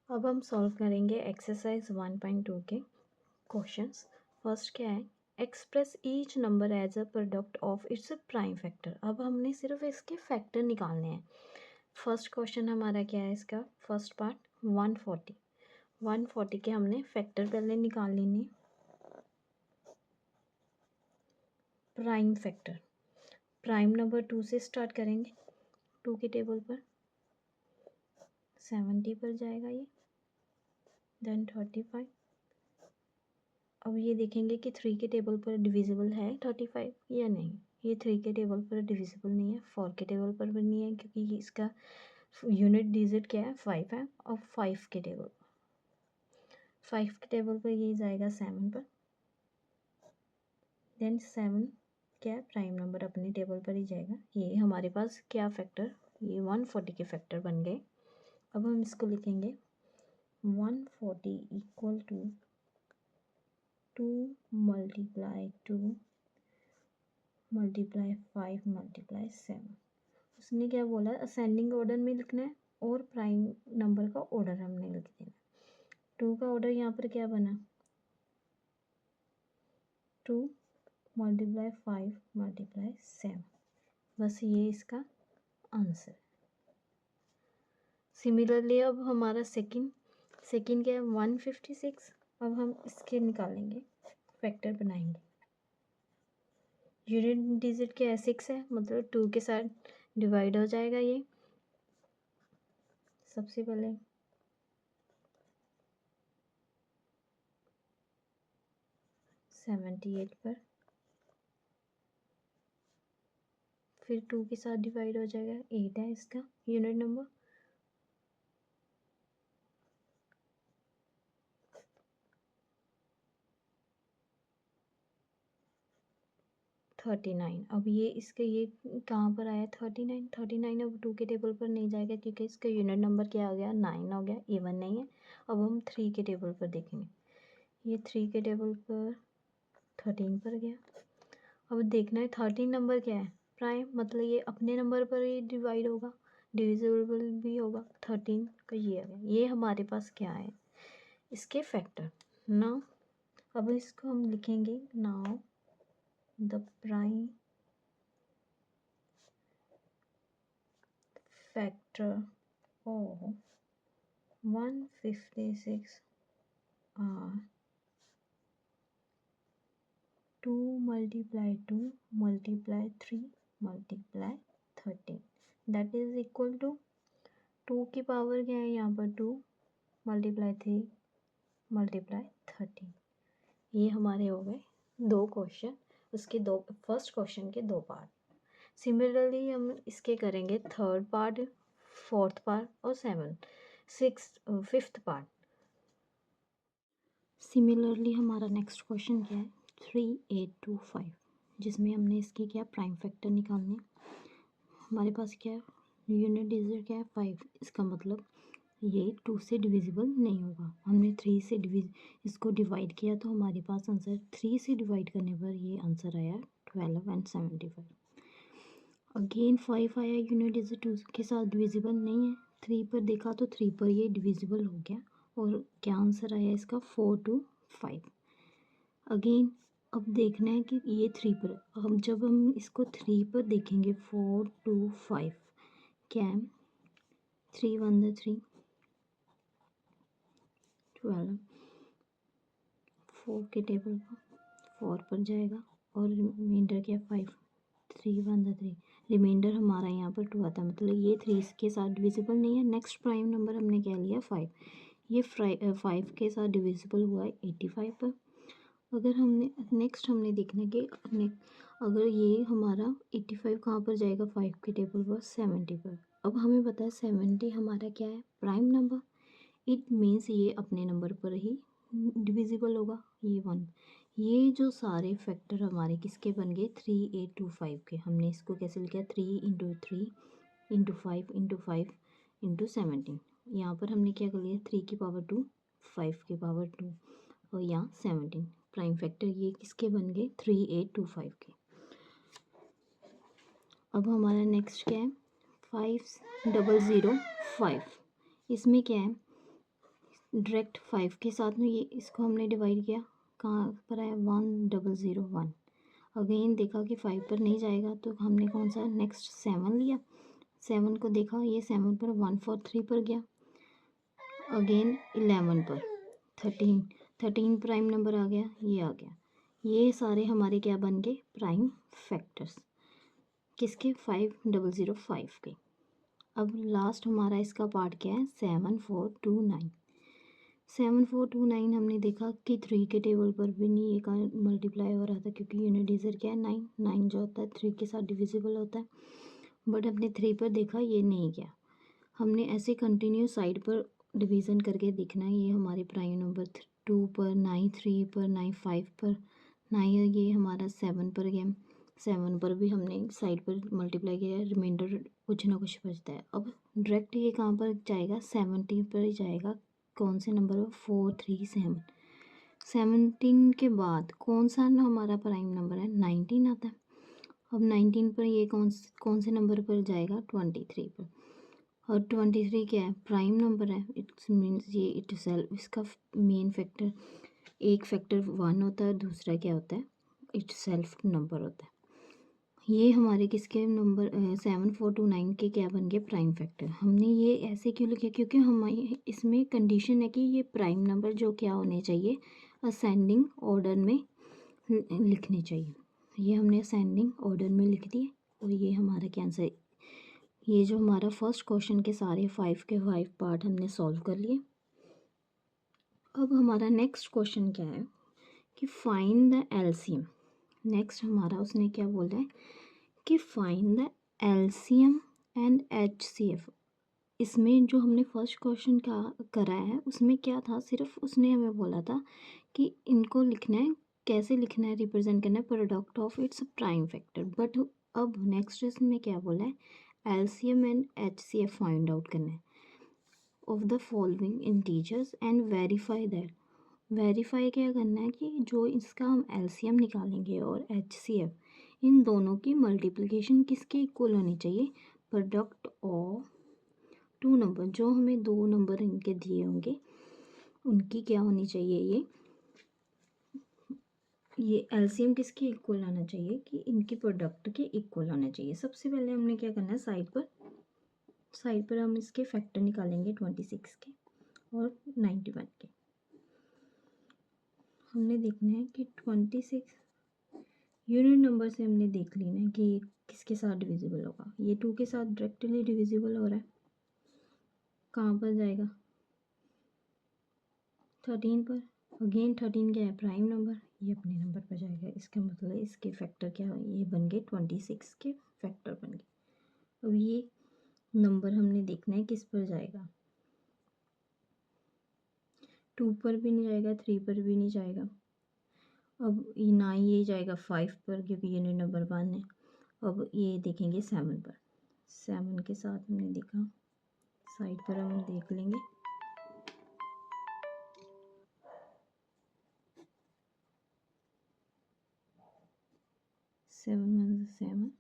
अब हम सॉल्व करेंगे एक्सरसाइज 1.2 के क्वेश्चंस। फर्स्ट क्या है, express each number as a product of its prime factor. अब हमने सिर्फ इसके फैक्टर निकालने हैं। फर्स्ट क्वेश्चन हमारा क्या है, इसका फर्स्ट पार्ट 140 के हमने फैक्टर पहले निकाल लेने। प्राइम फैक्टर, प्राइम नंबर 2 से स्टार्ट करेंगे। 2 के टेबल पर 70 पर जाएगा ये, देन 35। अब ये देखेंगे कि 3 के टेबल पर डिविजिबल है 35 या नहीं। ये 3 के टेबल पर डिविजिबल नहीं है, 4 के टेबल पर भी नहीं है क्योंकि इसका यूनिट डिजिट क्या है 5 है। और 5 के टेबल पर ये जाएगा 7 पर, देन 7 क्या है प्राइम नंबर अपने टेबल पर ही जाएगा। ये हमारे पास क्या फैक्टर, ये 140 के फैक्टर बन गए। अब हम इसको लिखेंगे 140 equal to 2 multiply 2 multiply 5 multiply 7। उसने क्या बोला, असेंडिंग ऑर्डर में लिखना है और प्राइम नंबर का ऑर्डर हमने लिख देना। 2 का ऑर्डर यहाँ पर क्या बना, 2 मल्टीप्लाई 5 मल्टीप्लाई 7। बस ये इसका आंसर। सिमिलरली अब हमारा सेकंड क्या है 156। अब हम इसके निकालेंगे, फैक्टर बनाएंगे। यूनिट डिजिट क्या है 6 है, मतलब 2 के साथ डिवाइड हो जाएगा ये। सबसे पहले 78 पर, फिर 2 के साथ डिवाइड हो जाएगा, 8 है इसका यूनिट नंबर। अब ये इसके ये कहाँ पर आया 39 अब 2 के टेबल पर नहीं जाएगा क्योंकि इसका यूनिट नंबर क्या हो गया 9 हो गया, इवन नहीं है। अब हम 3 के टेबल पर देखेंगे, ये 3 के टेबल पर 13 पर गया। अब देखना है 13 नंबर क्या है प्राइम, मतलब ये अपने नंबर पर ही डिवाइड होगा, डिविजिबल भी होगा। 13 का ये आ गया, ये हमारे पास क्या है इसके फैक्टर। नाउ अब इसको हम लिखेंगे, now the prime factor of 156 are 2 multiply 2 multiply 3 multiply 13, that is equal to 2 की पावर क्या है यहाँ पर 2 मल्टीप्लाई 3 मल्टीप्लाई 13। ये हमारे हो गए दो क्वेश्चन, उसके दो फर्स्ट क्वेश्चन के दो पार्ट। सिमिलरली हम इसके करेंगे थर्ड पार्ट, फोर्थ पार्ट और फिफ्थ पार्ट। सिमिलरली हमारा नेक्स्ट क्वेश्चन क्या है 3825, जिसमें हमने इसके क्या प्राइम फैक्टर निकालने। हमारे पास क्या है यूनिट डिजिट क्या है 5, इसका मतलब ये 2 से डिविजिबल नहीं होगा। हमने 3 से इसको डिवाइड किया तो हमारे पास आंसर 3 से डिवाइड करने पर ये आंसर आया 12 एंड 75। अगेन 5 आया, यूनिट डिजिट 2 के साथ डिविजिबल नहीं है। 3 पर देखा तो 3 पर ये डिविजिबल हो गया और क्या आंसर आया इसका 4 to 5। अगेन अब देखना है कि ये 3 पर, जब हम इसको 3 पर देखेंगे 4 to 5 क्या है 3 1 the 3 12, 4 के टेबल पर 4 पर जाएगा और रिमाइंडर क्या 5, 3 1 the 3, रिमाइंडर हमारा यहाँ पर 2 आता है, मतलब ये 3 के साथ डिविजिबल नहीं है। नेक्स्ट प्राइम नंबर हमने क्या लिया 5, ये 5 के साथ डिविजिबल हुआ है 85 पर। अगर हमने नेक्स्ट हमने देखना कि अगर ये हमारा 85 कहाँ पर जाएगा 5 के टेबल पर 70 पर। अब हमें पता है 70 हमारा क्या है प्राइम नंबर, इट मीन्स ये अपने नंबर पर ही डिविजिबल होगा। ये 1, ये जो सारे फैक्टर हमारे किसके बन गए 3825 के। हमने इसको कैसे लिखा 3 इंटू 3 इंटू 5 इंटू 5 इंटू 17। यहाँ पर हमने क्या कर लिया 3 की पावर 2 5 की पावर 2 और यहाँ 17 प्राइम फैक्टर ये किसके बन गए 3825 के। अब हमारा नेक्स्ट क्या है 5005, इसमें क्या है डायरेक्ट 5 के साथ में ये इसको हमने डिवाइड किया, कहाँ पर आया 1001। अगेन देखा कि 5 पर नहीं जाएगा तो हमने कौन सा नेक्स्ट 7 लिया, 7 को देखा ये 7 पर 143 पर गया, अगेन 11 पर 13 प्राइम नंबर आ गया, ये आ गया। ये सारे हमारे क्या बन गए प्राइम फैक्टर्स, किसके 5005 के। अब लास्ट हमारा इसका पार्ट क्या है 7429। 7429 हमने देखा कि 3 के टेबल पर भी नहीं ये का मल्टीप्लाई हो रहा था क्योंकि यूनिट डिजिट क्या है 9 जो होता है 3 के साथ डिविजिबल होता है, बट हमने 3 पर देखा ये नहीं गया। हमने ऐसे कंटिन्यू साइड पर डिवीज़न करके देखना है। ये हमारे प्राइम नंबर 2 पर 9, 3 पर 9, 5 पर 9, ये हमारा 7 पर गया, 7 पर भी हमने साइड पर मल्टीप्लाई किया, रिमाइंडर कुछ ना कुछ बचता है। अब डायरेक्ट ये कहाँ पर जाएगा 70 पर ही जाएगा, कौन से नंबर पर 437। 17 के बाद कौन सा ना हमारा प्राइम नंबर है 19 आता है। अब 19 पर ये कौन से नंबर पर जाएगा 23 पर, और 23 क्या है प्राइम नंबर है, इट्स मीन्स ये इट सेल्फ इसका मेन फैक्टर, एक फैक्टर 1 होता है, दूसरा क्या होता है इट सेल्फ नंबर होता है। ये हमारे किसके नंबर 7429 के क्या बन गए प्राइम फैक्टर। हमने ये ऐसे क्यों लिखा क्योंकि हमारे इसमें कंडीशन है कि ये प्राइम नंबर जो क्या होने चाहिए असेंडिंग ऑर्डर में लिखने चाहिए। ये हमने असेंडिंग ऑर्डर में लिख दिए और ये हमारा कैंसर, ये जो हमारा फर्स्ट क्वेश्चन के सारे 5 के 5 पार्ट हमने सॉल्व कर लिए। अब हमारा नेक्स्ट क्वेश्चन क्या है कि फाइंड द एलसीएम। नेक्स्ट हमारा उसने क्या बोला है कि find the LCM and HCF. इसमें जो हमने फर्स्ट क्वेश्चन का कराया है उसमें क्या था, सिर्फ उसने हमें बोला था कि इनको लिखना है, कैसे लिखना है, रिप्रेजेंट करना है product of its prime factor. But अब नेक्स्ट इसमें क्या बोला है LCM and HCF find out करना है of the following integers and verify that. Verify क्या करना है कि जो इसका हम एलसीएम निकालेंगे और एचसीएफ इन दोनों की मल्टीप्लिकेशन किसके इक्वल होनी चाहिए, प्रोडक्ट ऑफ 2 नंबर, जो हमें 2 नंबर इनके दिए होंगे उनकी क्या होनी चाहिए, ये एलसीएम किसके इक्वल आना चाहिए कि इनके प्रोडक्ट के इक्वल आना चाहिए। सबसे पहले हमने क्या करना है साइड पर हम इसके फैक्टर निकालेंगे 26 के और 91 के। हमने देखना है कि 26 यूनिट नंबर से हमने देख लेना है कि किसके साथ डिविजिबल होगा। ये 2 के साथ डायरेक्टली डिविजिबल हो रहा है, कहाँ पर जाएगा 13 पर। अगेन 13 क्या है प्राइम नंबर, ये अपने नंबर पर जाएगा। इसका मतलब इसके फैक्टर क्या है, ये बन गए 26 के फैक्टर बन गए। अब ये नंबर हमने देखना है किस पर जाएगा, 2 पर भी नहीं जाएगा, 3 पर भी नहीं जाएगा, अब ना ये जाएगा 5 पर क्योंकि यूनिट नंबर 1 है। अब ये देखेंगे 7 पर, 7 के साथ हमने देखा साइड पर हम देख लेंगे 7 1 7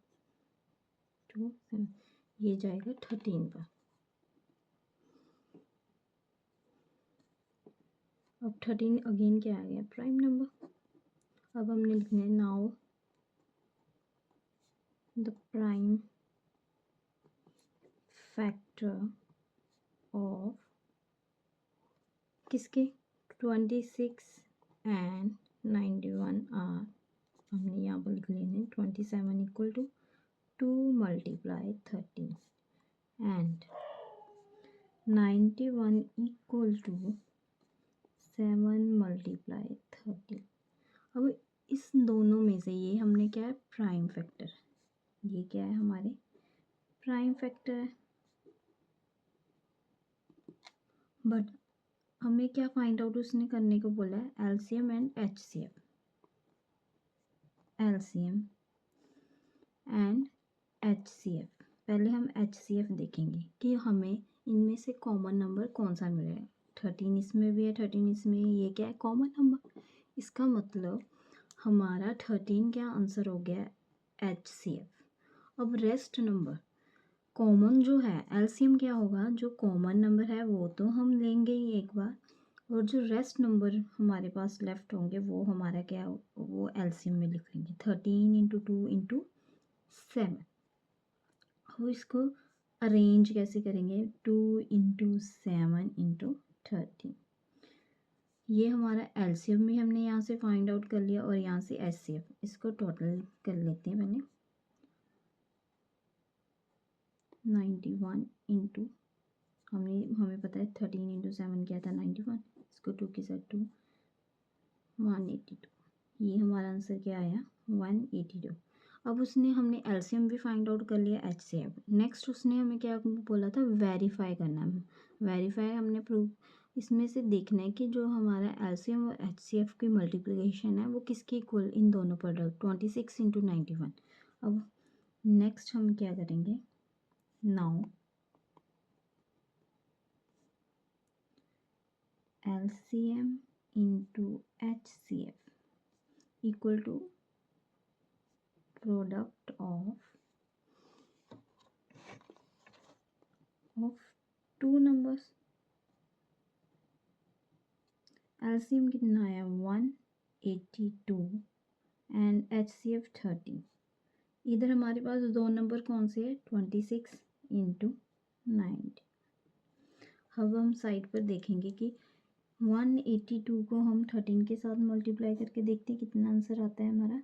2 7, ये जाएगा 13 पर। अब 13 अगेन क्या आ गया प्राइम नंबर। अब हमने लिखना है now the prime factor of किसके 26 एंड 91 आर, हमने यहाँ पर लिख लेने 27 equal to 2 multiply 13 and 91 equal to 7 multiply 13। अब इस दोनों में से ये हमने क्या है प्राइम फैक्टर, ये क्या है हमारे प्राइम फैक्टर है। बट हमें क्या फाइंड आउट उसने करने को बोला है LCM and HCF, LCM and HCF. पहले हम एचसीएफ देखेंगे कि हमें इनमें से कॉमन नंबर कौन सा मिलेगा। 13 इसमें भी है, 13 इसमें, ये क्या है कॉमन नंबर। इसका मतलब हमारा 13 क्या आंसर हो गया एचसीएफ। अब रेस्ट नंबर कॉमन जो है एलसीएम क्या होगा, जो कॉमन नंबर है वो तो हम लेंगे ही एक बार, और जो रेस्ट नंबर हमारे पास लेफ्ट होंगे वो हमारा क्या, वो एलसीएम में लिख लेंगे। 13 इंटू 2 इंटू 7। अब इसको अरेंज कैसे करेंगे, 2 इंटू 7 इंटू 13। ये हमारा एलसीएम में हमने यहाँ से फाइंड आउट कर लिया और यहाँ से एचसीएफ। इसको टोटल कर लेते हैं पहले। 91 इंटू हमें पता है 13 इंटू 7 क्या था 91। इसको 2 के साथ 2, 182। ये हमारा आंसर क्या आया 182। अब हमने एलसीएम भी फाइंड आउट कर लिया, एचसीएफ। नेक्स्ट उसने हमें क्या बोला था, वेरीफाई करना है। वेरीफाई हमने प्रूव इसमें से देखना है कि जो हमारा एलसीएम और एचसीएफ की मल्टीप्लिकेशन है वो किसके इक्वल, इन दोनों प्रोडक्ट 26 इंटू 91। अब नेक्स्ट हम क्या करेंगे, now LCM into HCF equal to product of two numbers। LCM कितना आया 182 एंड HCF 30। इधर हमारे पास दो नंबर कौन से है 26 इंटू 90। अब हम साइड पर देखेंगे कि 182 को हम 13 के साथ मल्टीप्लाई करके देखते हैं कितना आंसर आता है हमारा।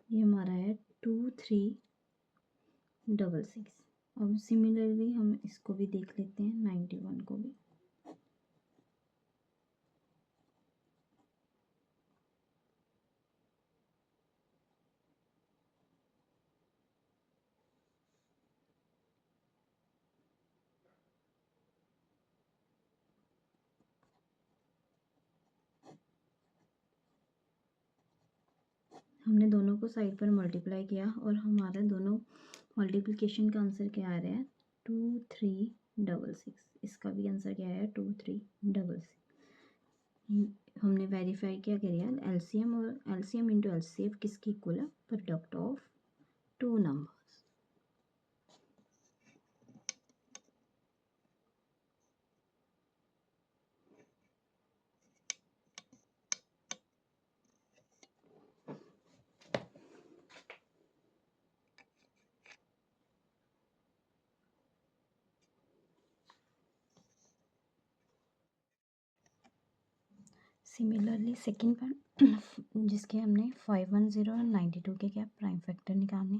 ये हमारा है 2366। अब सिमिलरली हम इसको भी देख लेते हैं 91 को भी। हमने दोनों को साइड पर मल्टीप्लाई किया और हमारा दोनों मल्टीप्लिकेशन का आंसर क्या आ रहा है 2366। इसका भी आंसर क्या है 2366। हमने वेरीफाई क्या किया, एलसीएम और एलसीएम इंटू एलसीएफ किसकी इक्वल है, product of two number. Similarly second part जिसके हमने 510 और 92 के क्या प्राइम फैक्टर निकालने।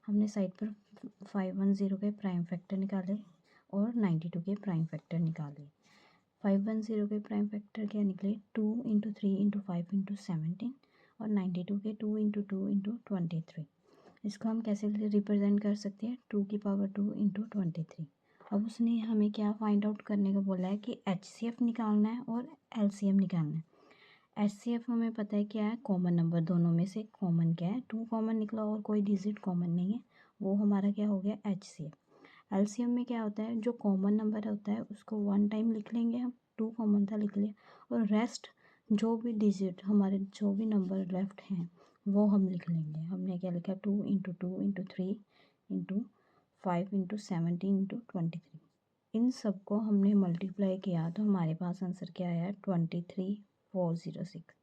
हमने साइड पर 510 के प्राइम फैक्टर निकाले और 92 के प्राइम फैक्टर निकाले। 510 के प्राइम फैक्टर क्या निकले 2 इंटू 3 इंटू 5 इंटू 17 और 92 के 2 इंटू 2 इंटू 23। इसको हम कैसे रिप्रेजेंट कर सकते हैं 2 की पावर 2 इंटू 23। अब उसने हमें क्या फाइंड आउट करने को बोला है कि HCF निकालना है और LCM निकालना है। HCF हमें पता है क्या है, कॉमन नंबर, दोनों में से कॉमन क्या है 2 कॉमन निकला और कोई डिजिट कॉमन नहीं है, वो हमारा क्या हो गया HCF। LCM में क्या होता है, जो कॉमन नंबर होता है उसको 1 टाइम लिख लेंगे हम, 2 कॉमन था लिख लिया, और रेस्ट जो भी डिजिट हमारे जो भी नंबर लेफ्ट हैं वो हम लिख लेंगे। हमने क्या लिखा 2 into 2 into 3 into 5 into 17 into 23। इन सब को हमने मल्टीप्लाई किया तो हमारे पास आंसर क्या आया 23406।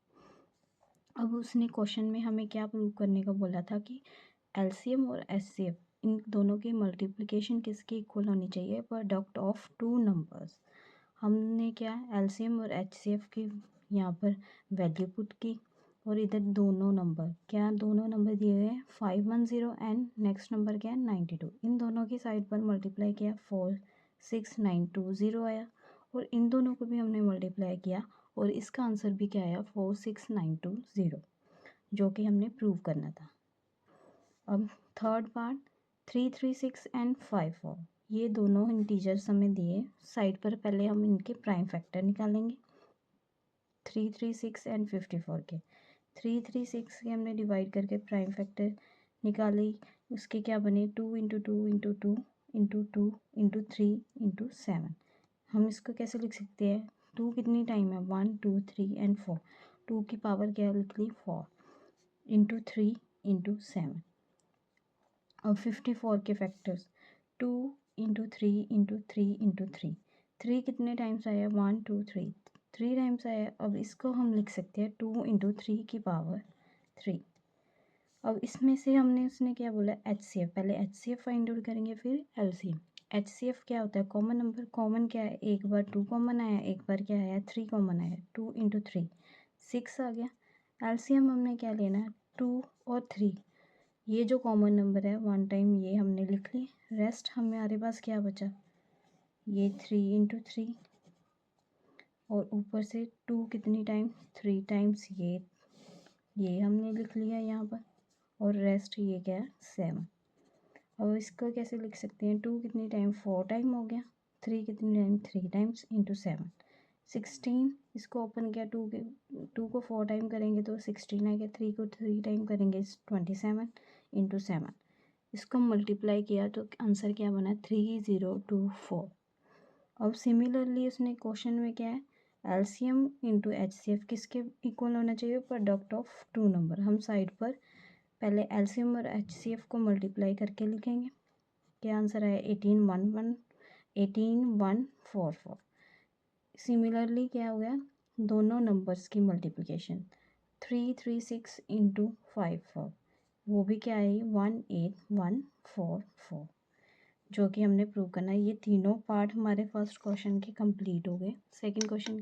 अब उसने क्वेश्चन में हमें क्या प्रूव करने को बोला था कि एलसीएम और एचसीएफ इन दोनों की मल्टीप्लिकेशन किसकी इक्वल होनी चाहिए, प्रोडक्ट ऑफ टू नंबर्स। हमने क्या एलसीएम और एचसीएफ की यहाँ पर वैल्यू पुट की और इधर दोनों नंबर दिए हुए हैं 510 एंड नेक्स्ट नंबर क्या है 92। इन दोनों की साइड पर मल्टीप्लाई किया 46920 आया और इन दोनों को भी हमने मल्टीप्लाई किया और इसका आंसर भी क्या आया 46920, जो कि हमने प्रूव करना था। अब थर्ड पार्ट 336 एंड 54, ये दोनों इंटीजर्स हमें दिए। साइड पर पहले हम इनके प्राइम फैक्टर निकालेंगे 336 एंड 54 के। 336 के हमने डिवाइड करके प्राइम फैक्टर निकाली, उसके क्या बने 2 into 2 into 2 into 2 into 3 into 7। हम इसको कैसे लिख सकते हैं, 2 कितनी टाइम है 1 2 3 एंड 4, 2 की पावर क्या लिख ली 4 इंटू 3 इंटू 7। और 54 के फैक्टर्स 2 इंटू 3 इंटू 3 इंटू 3, 3 कितने टाइम्स आया 1 2 3, 3 टाइम्स आया। अब इसको हम लिख सकते हैं 2 इंटू 3 की पावर 3। अब इसमें से हमने उसने क्या बोला HCF, पहले HCF फाइंड आउट करेंगे फिर LCM। HCF क्या होता है कॉमन नंबर, कॉमन क्या है, एक बार 2 कॉमन आया, एक बार क्या आया 3 कॉमन आया, 2 इंटू 3 6 आ गया। LCM हमने क्या लेना है 2 और 3, ये जो कॉमन नंबर है वन टाइम ये हमने लिख ली, रेस्ट हमारे पास क्या बचा ये 3 इंटू 3 और ऊपर से 2 कितनी टाइम 3 टाइम्स ये हमने लिख लिया यहाँ पर, और रेस्ट ये क्या है 7। अब इसको कैसे लिख सकते हैं 2 कितनी टाइम 4 टाइम हो गया, 3 कितनी टाइम 3 टाइम्स इंटू 7 16। इसको ओपन किया 2 को 4 टाइम करेंगे तो 16 आएगा, 3 को 3 टाइम करेंगे 27 इंटू 7। इसको मल्टीप्लाई किया तो आंसर क्या बना 3024। अब सिमिलरली उसने क्वेश्चन में क्या है LCM इंटू HCF किसके इक्वल होना चाहिए, प्रोडक्ट ऑफ 2 नंबर। हम साइड पर पहले LCM और HCF को मल्टीप्लाई करके लिखेंगे, क्या आंसर आया 18144। सिमिलरली क्या हो गया दोनों नंबर्स की मल्टीप्लिकेशन 336 इंटू 54, वो भी क्या है 18144, जो कि हमने प्रूव करना है। ये तीनों पार्ट हमारे फर्स्ट क्वेश्चन के कंप्लीट हो गए। Second question